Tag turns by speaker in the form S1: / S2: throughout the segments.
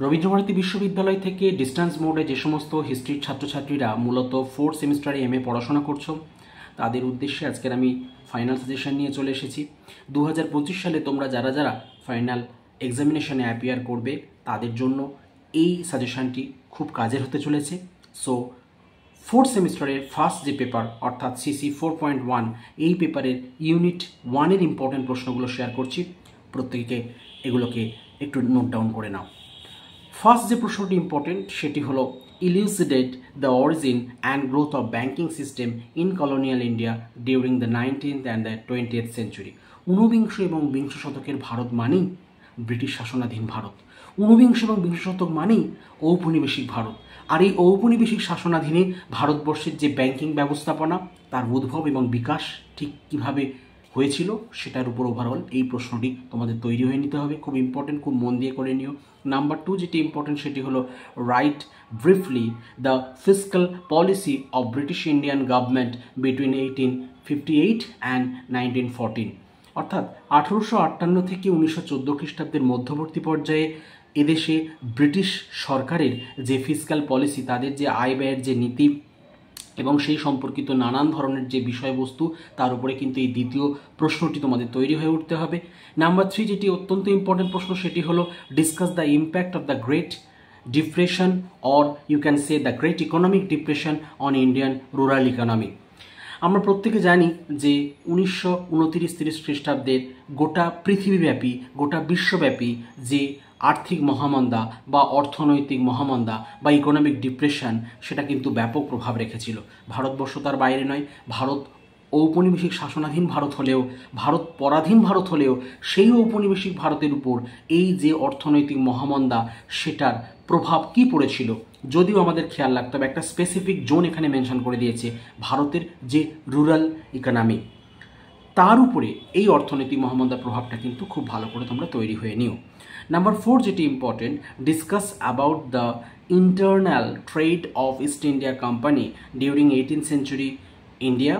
S1: রবীন্দ্রভারতী বিশ্ববিদ্যালয় থেকে ডিস্টেন্স মোডে যে সমস্ত হিস্ট্রির ছাত্রছাত্রীরা মূলত 4th সেমিস্টারে এমএ পড়াশোনা করছো তাদের উদ্দেশ্যে আজকের আমি ফাইনাল সাজেশন নিয়ে চলে এসেছি। 2025 সালে তোমরা যারা যারা ফাইনাল এক্সামিনেশনে অ্যাপিয়ার করবে তাদের জন্য এই সাজেশনটি খুব কাজের হতে চলেছে। সো 4th সেমিস্টারের ফার্স্ট যে পেপার অর্থাৎ সিসি 4.1 এই পেপারের ইউনিট 1-এর ইম্পর্টেন্ট প্রশ্নগুলো শেয়ার করছি, প্রত্যেকে এগুলোকে একটু নোট ডাউন করে নাও। ফার্স্ট যে প্রশ্নটি ইম্পর্টেন্ট সেটি হলো elucidate the origin and growth of banking system in colonial India during the 19th and the 20th century. ঊনবিংশ এবং বিংশ শতকের ভারত মানেই ব্রিটিশ শাসনাধীন ভারত, ঊনবিংশ এবং বিংশ শতক মানেই ঔপনিবেশিক ভারত। আর এই ঔপনিবেশিক শাসনাধীনে ভারতবর্ষের যে ব্যাংকিং ব্যবস্থাপনা তার উদ্ভব এবং বিকাশ ঠিক কীভাবে হয়েছিল সেটার উপর ওভারঅল এই প্রশ্নটি তোমাদের তৈরি হয়ে নিতে হবে। খুব ইম্পর্টেন্ট, খুব মন দিয়ে করে নিও। নাম্বার 2 যেটি ইম্পর্টেন্ট সেটি হলো right briefly the fiscal policy of British Indian government between 1858 and 1914। অর্থাৎ 1858 থেকে 1914 খ্রিস্টাব্দের মধ্যবর্তী পর্যায়ে এদেশে ব্রিটিশ সরকারের যে ফিসক্যাল পলিসি, তাদের যে আয় ব্যয়ের যে নীতি এবং সেই সম্পর্কিত নানান ধরনের যে বিষয়বস্তু, তার উপরে কিন্তু এই দ্বিতীয় প্রশ্নটি তোমাদের তৈরি হয়ে উঠতে হবে। নাম্বার 3 যেটি অত্যন্ত ইম্পর্টেন্ট প্রশ্ন সেটি হলো discuss the impact of the great depression or you can say the great economic depression on Indian rural economy. আমরা প্রত্যেকে জানি যে 1929-30 খ্রিস্টাব্দের গোটা পৃথিবীব্যাপী, গোটা বিশ্বব্যাপী যে আর্থিক মহামন্দা বা অর্থনৈতিক মহামন্দা বা ইকোনমিক ডিপ্রেশন সেটা কিন্তু ব্যাপক প্রভাব রেখেছিল। ভারতবর্ষ তার বাইরে নয়। ভারত ঔপনিবেশিক শাসনাধীন ভারত হলেও, ভারত পরাধীন ভারত হলেও সেই ঔপনিবেশিক ভারতের উপর এই যে অর্থনৈতিক মহামন্দা সেটার প্রভাব কি পড়েছিল যদিও আমাদের খেয়াল রাখতে হবে। একটা স্পেসিফিক জোন এখানে মেনশন করে দিয়েছে, ভারতের যে রুরাল ইকোনমি, তার উপরে এই অর্থনৈতিক মহামন্দার প্রভাবটা কিন্তু খুব ভালো করে তোমরা তৈরি হয়ে নিও। নাম্বার 4 যেটি important, discuss about the internal trade of east India company during 18th century India.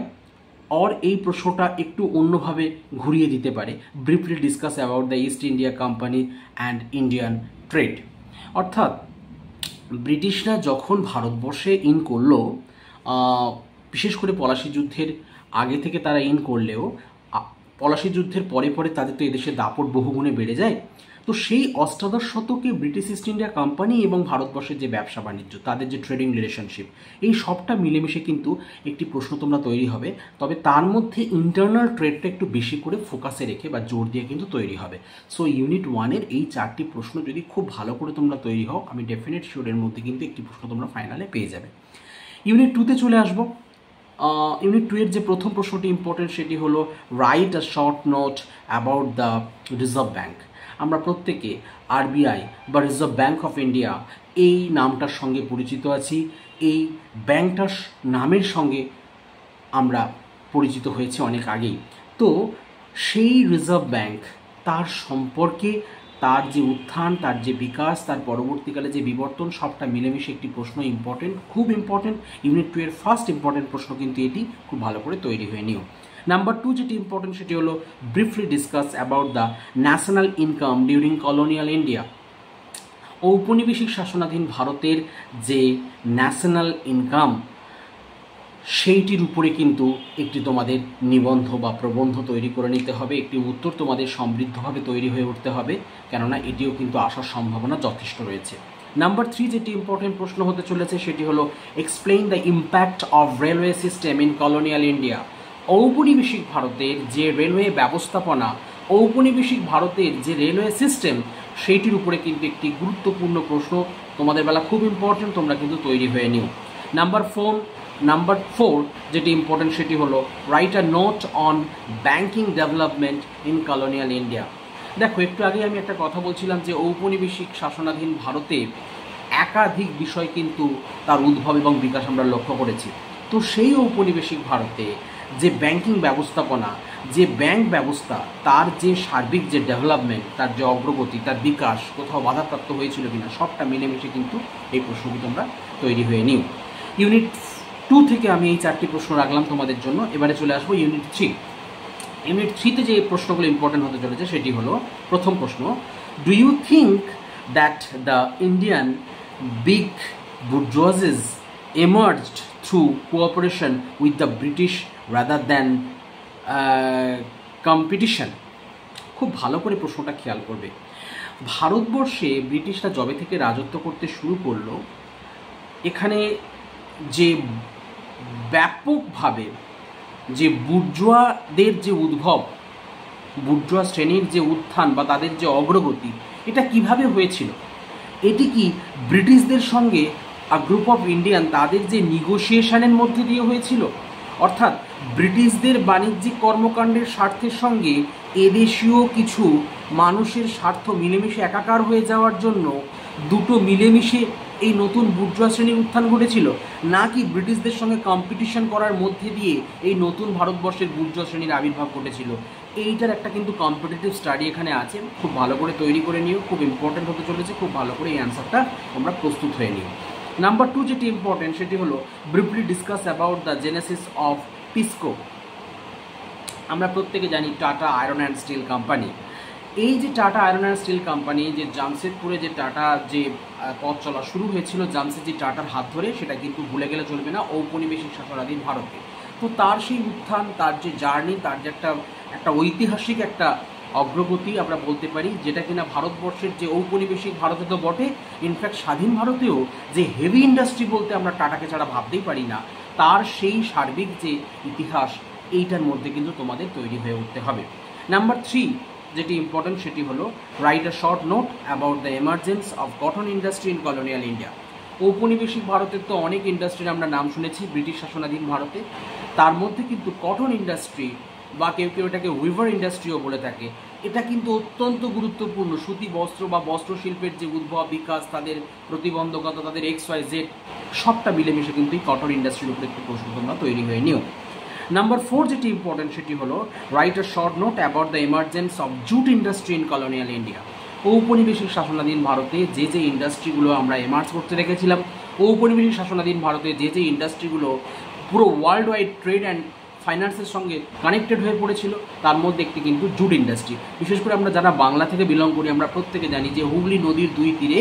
S1: और এই প্রশ্নটা একটু অন্যভাবে ঘুরিয়ে দিতে পারে, briefly discuss about the east India company and Indian trade. অর্থাৎ ব্রিটিশরা যখন ভারতবর্ষে ইন করলো, বিশেষ করে পলাশী যুদ্ধের আগে থেকে তারা ইন করলেও পলাশী যুদ্ধের পরে পরে তাদের তো এদেশে দাপট বহুগুণে বেড়ে যায়। তো সেই অষ্টাদশ শতকে ব্রিটিশ ইস্ট ইন্ডিয়া কোম্পানি এবং ভারতবর্ষের যে ব্যবসা বাণিজ্য, তাদের যে ট্রেডিং রিলেশনশিপ, এই সবটা মিলেমিশে কিন্তু একটি প্রশ্ন তোমরা তৈরি হবে। তবে তার মধ্যে ইন্টারনাল ট্রেডটা একটু বেশি করে ফোকাসে রেখে বা জোর দিয়ে কিন্তু তৈরি হবে। সো ইউনিট 1-এর এই 4টি প্রশ্ন যদি খুব ভালো করে তোমরা তৈরি হও, আমি ডেফিনেট শিওরের মধ্যে কিন্তু একটি প্রশ্ন তোমরা ফাইনালে পেয়ে যাবে। ইউনিট 2-তে চলে আসবো। ইউনিট 2-এর যে প্রথম প্রশ্নটি ইম্পর্টেন্ট সেটি হলো write a short note about the reserve bank. আমরা প্রত্যেকে আরবিআই বা রিজার্ভ ব্যাঙ্ক অফ ইন্ডিয়া এই নামটার সঙ্গে পরিচিত আছি। এই ব্যাঙ্কটার নামের সঙ্গে আমরা পরিচিত হয়েছি অনেক আগেই। তো সেই রিজার্ভ ব্যাঙ্ক, তার সম্পর্কে, তার যে উত্থান, তার যে বিকাশ, তার পরবর্তীকালে যে বিবর্তন, সবটা মিলেমিশে একটি প্রশ্ন ইম্পর্টেন্ট, খুব ইম্পর্টেন্ট। ইউনিট 2-এর ফার্স্ট ইম্পর্টেন্ট প্রশ্ন কিন্তু এটি, খুব ভালো করে তৈরি হয়ে নিও। নাম্বার 2 যেটি ইম্পর্টেন্ট সেটি হলো briefly discuss about the national income during colonial India. ঔপনিবেশিক শাসনাধীন ভারতের যে ন্যাশনাল ইনকাম, সেইটির উপরে কিন্তু একটি তোমাদের নিবন্ধ বা প্রবন্ধ তৈরি করে নিতে হবে। একটি উত্তর তোমাদের সমৃদ্ধভাবে তৈরি হয়ে উঠতে হবে, কেননা এটিও কিন্তু আসার সম্ভাবনা যথেষ্ট রয়েছে। নাম্বার 3 যেটি ইম্পর্টেন্ট প্রশ্ন হতে চলেছে সেটি হলো explain the impact of railway system in colonial India. ঔপনিবেশিক ভারতের যে রেলওয়ে ব্যবস্থাপনা, ঔপনিবেশিক ভারতের যে রেলওয়ে সিস্টেম, সেইটির উপরে কিন্তু একটি গুরুত্বপূর্ণ প্রশ্ন তোমাদের বেলা খুব ইম্পর্টেন্ট, তোমরা কিন্তু তৈরি হয়ে নিও। নাম্বার 4 যেটি ইম্পর্টেন্ট সেটি হলো write a note on banking development in colonial India. দেখো, একটু আগে আমি একটা কথা বলছিলাম যে ঔপনিবেশিক শাসনাধীন ভারতে একাধিক বিষয় কিন্তু তার উদ্ভব এবং বিকাশ আমরা লক্ষ্য করেছি। তো সেই ঔপনিবেশিক ভারতে যে ব্যাংকিং ব্যবস্থাপনা, যে ব্যাংক ব্যবস্থা, তার যে সার্বিক যে ডেভেলপমেন্ট, তার যে অগ্রগতি, তার বিকাশ কোথাও বাধাপ্রাপ্ত হয়েছিল কিনা, সবটা মিলেমিশে কিন্তু এই প্রশ্নটি তোমরা তৈরি হয়ে নিও। ইউনিট 2 থেকে আমি এই 4টি প্রশ্ন রাখলাম তোমাদের জন্য। এবারে চলে আসবো ইউনিট 3। ইউনিট 3-তে যে প্রশ্নগুলো ইম্পর্টেন্ট হতে চলেছে সেটি হলো প্রথম প্রশ্ন, do you think that the Indian big bourgeoisies emerged through cooperation with the British rather than competition. খুব ভালো করে প্রশ্নটা খেয়াল করবে। ভারতবর্ষে ব্রিটিশরা যবে থেকে রাজত্ব করতে শুরু করলো, এখানে যে ব্যাপকভাবে যে বুর্জোয়াদের যে উদ্ভব, বুর্জোয়া শ্রেণীর যে উত্থান বা তাদের যে অগ্রগতি, এটা কিভাবে হয়েছিল? এটি কি ব্রিটিশদের সঙ্গে গ্রুপ অফ ইন্ডিয়ান তাদের যে নিগোসিয়েশনের মধ্যে দিয়ে হয়েছিল? অর্থাৎ ব্রিটিশদের বাণিজ্যিক কর্মকাণ্ডের স্বার্থের সঙ্গে এদেশীয় কিছু মানুষের স্বার্থ মিলেমিশে একাকার হয়ে যাওয়ার জন্য দুটো মিলেমিশে এই নতুন বুর্জোয়া শ্রেণীর উত্থান ঘটেছিল, নাকি ব্রিটিশদের সঙ্গে কম্পিটিশন করার মধ্যে দিয়ে এই নতুন ভারতবর্ষের বুর্জোয়া শ্রেণীর আবির্ভাব ঘটেছিল? এইটার একটা কিন্তু কম্পিটিটিভ স্টাডি এখানে আছে, খুব ভালো করে তৈরি করে নিও, খুব ইম্পর্টেন্ট হতে চলেছে, খুব ভালো করে এই অ্যান্সারটা তোমরা প্রস্তুত হয়ে নিও। নাম্বার 2 যেটি ইম্পর্টেন্ট সেটি হলো briefly discuss about the Genesis of TISCO. আমরা প্রত্যেকে জানি tata iron and steel company. এই যে tata iron and steel company, যে জামশেদপুরে যে টাটা যে পথ চলা শুরু হয়েছিল জামশেদজি টাটার হাত ধরে, সেটা কিন্তু ভুলে গেলে চলবে না ঔপনিবেশিক শাসনাধীন ভারতে। তো তার সেই উত্থান, তার যে জার্নি, তার যে একটা ঐতিহাসিক একটা অগ্রগতি আমরা বলতে পারি, যেটা কিনা ভারতবর্ষের যে ঔপনিবেশিক ভারতে তো বটে, ইনফ্যাক্ট স্বাধীন ভারতেও যে হেভি ইন্ডাস্ট্রি বলতে আমরা টাটাকে ছাড়া ভাবতেই পারি না, তার সেই সার্বিক যে ইতিহাস, এইটার মধ্যে কিন্তু তোমাদের তৈরি হয়ে উঠতে হবে। নাম্বার 3 যেটি ইম্পর্টেন্ট সেটি হলো write a short note about the emergence of cotton industry in colonial India. ঔপনিবেশিক ভারতের তো অনেক ইন্ডাস্ট্রির আমরা নাম শুনেছি ব্রিটিশ শাসনাধীন ভারতে, তার মধ্যে কিন্তু কটন ইন্ডাস্ট্রি বা কেউ কেউ এটাকে উইভার ইন্ডাস্ট্রিও বলে থাকে, এটা কিন্তু অত্যন্ত গুরুত্বপূর্ণ। সুতি বস্ত্র বা বস্ত্রশিল্পের যে উদ্ভব বিকাশ, তাদের প্রতিবন্ধকতা, তাদের XYZ সবটা মিলেমিশে কিন্তু এই কটন ইন্ডাস্ট্রির উপরে একটু প্রশ্ন তোমরা তৈরি হয়ে নিও। নাম্বার 4 যেটি ইম্পর্টেন্ট সেটি হলো write a short note about the emergence of jute industry in colonial India. ঔপনিবেশিক শাসনাধীন ভারতে যে যে ইন্ডাস্ট্রিগুলো আমরা এমার্জ করতে রেখেছিলাম, ঔপনিবেশিক শাসনাধীন ভারতে যে যে ইন্ডাস্ট্রিগুলো পুরো ওয়ার্ল্ড ওয়াইড ট্রেড অ্যান্ড ফাইন্যান্সের সঙ্গে কানেক্টেড হয়ে পড়েছিল, তার মধ্যে একটি কিন্তু জুট ইন্ডাস্ট্রি। বিশেষ করে আমরা যারা বাংলা থেকে বিলং করি, আমরা প্রত্যেকে জানি যে হুগলি নদীর দুই তীরে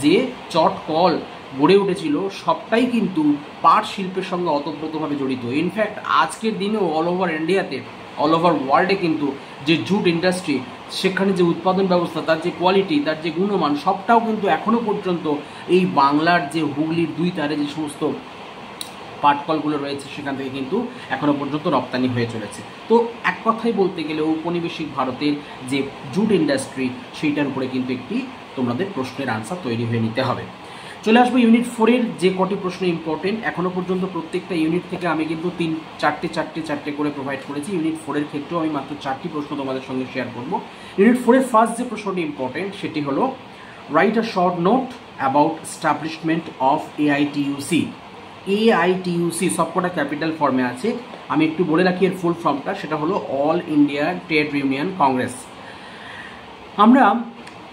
S1: যে চট কল গড়ে উঠেছিল, সবটাই কিন্তু পাট শিল্পের সঙ্গে অতপ্রতভাবে জড়িত। ইনফ্যাক্ট আজকের দিনেও অল ওভার ইন্ডিয়াতে, অল ওভার ওয়ার্ল্ডে কিন্তু যে জুট ইন্ডাস্ট্রি, সেখানে যে উৎপাদন ব্যবস্থা, তার যে কোয়ালিটি, তার যে গুণমান, সবটাও কিন্তু এখনও পর্যন্ত এই বাংলার যে হুগলির দুই ধারে যে সমস্ত পাটকলগুলো রয়েছে সেখান থেকে কিন্তু এখনও পর্যন্ত রপ্তানি হয়ে চলেছে। তো এক কথায় বলতে গেলে ঔপনিবেশিক ভারতের যে জুট ইন্ডাস্ট্রি, সেইটার উপরে কিন্তু একটি তোমাদের প্রশ্নের আনসার তৈরি হয়ে নিতে হবে। চলে আসবো ইউনিট 4-এর যে কটি প্রশ্ন ইম্পর্টেন্ট। এখনও পর্যন্ত প্রত্যেকটা ইউনিট থেকে আমি কিন্তু চারটে করে প্রোভাইড করেছি। ইউনিট 4-এর ক্ষেত্রেও আমি মাত্র 4টি প্রশ্ন তোমাদের সঙ্গে শেয়ার করব। ইউনিট 4-এর ফার্স্ট যে প্রশ্নটি ইম্পর্টেন্ট সেটি হলো write a short note about establishment of AITUC। AITUC সবকটা ক্যাপিটাল ফর্মে আছে, আমি একটু বলে রাখি এর ফুল ফর্মটা, সেটা হলো all India trade union Congress. আমরা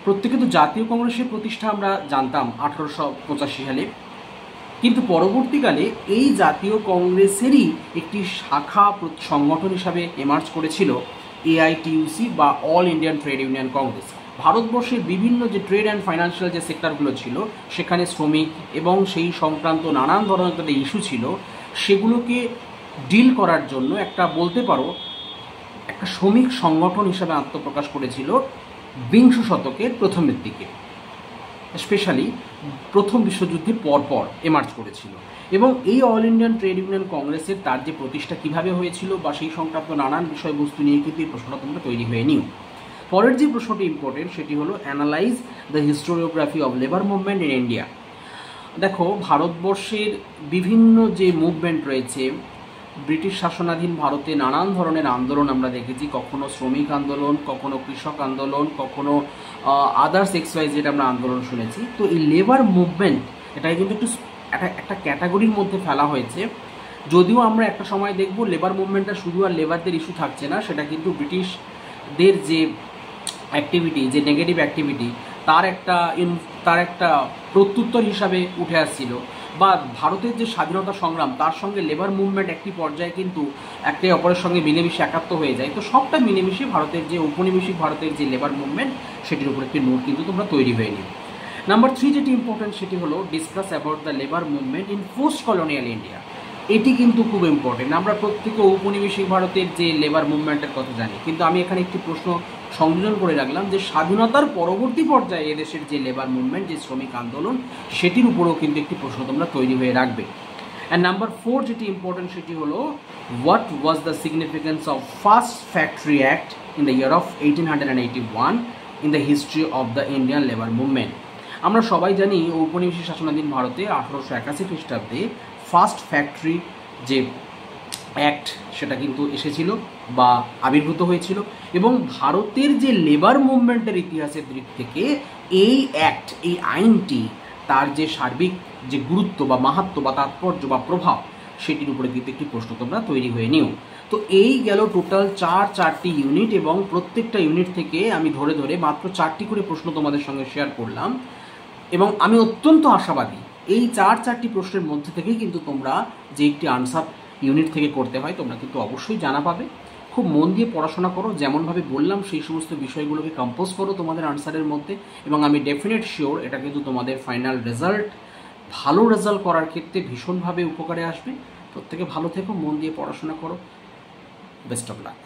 S1: প্রত্যেকে তো জাতীয় কংগ্রেসের প্রতিষ্ঠা আমরা জানতাম 1885 সালে, কিন্তু পরবর্তীকালে এই জাতীয় কংগ্রেসেরই একটি শাখা সংগঠন হিসাবে এমার্জ করেছিল AITUC বা all Indian trade union Congress. ভারতবর্ষের বিভিন্ন যে ট্রেড অ্যান্ড ফাইন্যান্সিয়াল যে সেক্টরগুলো ছিল, সেখানে শ্রমিক এবং সেই সংক্রান্ত নানান ধরনের তাদের ইস্যু ছিল, সেগুলোকে ডিল করার জন্য একটা বলতে পারো একটা শ্রমিক সংগঠন হিসাবে আত্মপ্রকাশ করেছিল বিংশ শতকের প্রথমের দিকে, স্পেশালি প্রথম বিশ্বযুদ্ধের পরপর এমার্জ করেছিল। এবং এই অল ইন্ডিয়ান ট্রেড ইউনিয়ন কংগ্রেসের তার যে প্রতিষ্ঠা কীভাবে হয়েছিল বা সেই সংক্রান্ত নানান বিষয়বস্তু নিয়ে কিন্তু এই প্রশ্নটা তোমরা তৈরি হয়ে নিও। পরের যে প্রশ্নটি ইম্পর্টেন্ট সেটি হলো analyse the historiography of labour movement in India. দেখো, ভারতবর্ষের বিভিন্ন যে মুভমেন্ট রয়েছে, ব্রিটিশ শাসনাধীন ভারতে নানান ধরনের আন্দোলন আমরা দেখেছি, কখনো শ্রমিক আন্দোলন, কখনো কৃষক আন্দোলন, কখনো আদার্স XYZ আমরা আন্দোলন শুনেছি। তো এই লেবার মুভমেন্ট এটাকে কিন্তু একটা ক্যাটাগরির মধ্যে ফেলা হয়েছে। যদিও আমরা একটা সময় দেখব লেবার মুভমেন্টটা শুধু আর লেবারদের ইস্যু থাকছে না, সেটা কিন্তু ব্রিটিশদের যে অ্যাক্টিভিটি, যে নেগেটিভ অ্যাক্টিভিটি, তার একটা প্রত্যুত্তর হিসাবে উঠে আসছিল। বা ভারতের যে স্বাধীনতা সংগ্রাম, তার সঙ্গে লেবার মুভমেন্ট একটি পর্যায়ে কিন্তু একে অপরের সঙ্গে মিলেমিশে একাত্ম হয়ে যায়। তো সবটা মিলেমিশে ভারতের যে ঔপনিবেশিক ভারতের যে লেবার মুভমেন্ট, সেটির উপর একটি নোট কিন্তু তোমরা তৈরি হয়ে নিও। নাম্বার 3 যেটি ইম্পর্টেন্ট সেটি হলো discuss about the labour movement in post colonial India. এটি কিন্তু খুব ইম্পর্টেন্ট। আমরা প্রত্যেকে ঔপনিবেশিক ভারতের যে লেবার মুভমেন্টের কথা জানি, কিন্তু আমি এখানে একটি প্রশ্ন সংযোজন করে রাখলাম যে স্বাধীনতার পরবর্তী পর্যায়ে এদেশের যে লেবার মুভমেন্ট, যে শ্রমিক আন্দোলন, সেটির উপরেও কিন্তু একটি প্রশ্ন তোমরা তৈরি হয়ে রাখবে। অ্যান্ড নাম্বার 4 যেটি ইম্পর্টেন্ট সেটি হলো what was the significance of first factory act in the year of 1881 in the history of the Indian labour movement. আমরা সবাই জানি ঔপনিবেশিক শাসনাধীন ভারতে 1881 খ্রিস্টাব্দে ফার্স্ট ফ্যাক্টরি যে অ্যাক্ট সেটা কিন্তু এসেছিল বা আবির্ভূত হয়েছিল, এবং ভারতের যে লেবার মুভমেন্টের ইতিহাসের দিক থেকে এই অ্যাক্ট, এই আইনটি তার যে সার্বিক যে গুরুত্ব বা মাহাত্ম্য বা তাৎপর্য বা প্রভাব, সেটির উপরে কিন্তু একটি প্রশ্ন তোমরা তৈরি হয়ে নিও। তো এই গেল টোটাল চারটি ইউনিট, এবং প্রত্যেকটা ইউনিট থেকে আমি ধরে ধরে মাত্র 4টি করে প্রশ্ন তোমাদের সঙ্গে শেয়ার করলাম, এবং আমি অত্যন্ত আশাবাদী এই চারটি প্রশ্নের মধ্যে থেকেই কিন্তু তোমরা যে একটি আনসার ইউনিট থেকে করতে হয় তোমরা কিন্তু অবশ্যই জানা পাবে। খুব মন দিয়ে পড়াশোনা করো, যেমনভাবে বললাম সেই সমস্ত বিষয়গুলোকে কম্পোজ করো তোমাদের আনসারের মধ্যে, এবং আমি ডেফিনেট শিওর এটা কিন্তু তোমাদের ফাইনাল রেজাল্ট, ভালো রেজাল্ট করার ক্ষেত্রে ভীষণভাবে উপকারে আসবে। প্রত্যেকে ভালো থেকো, মন দিয়ে পড়াশোনা করো, বেস্ট অফ লাক।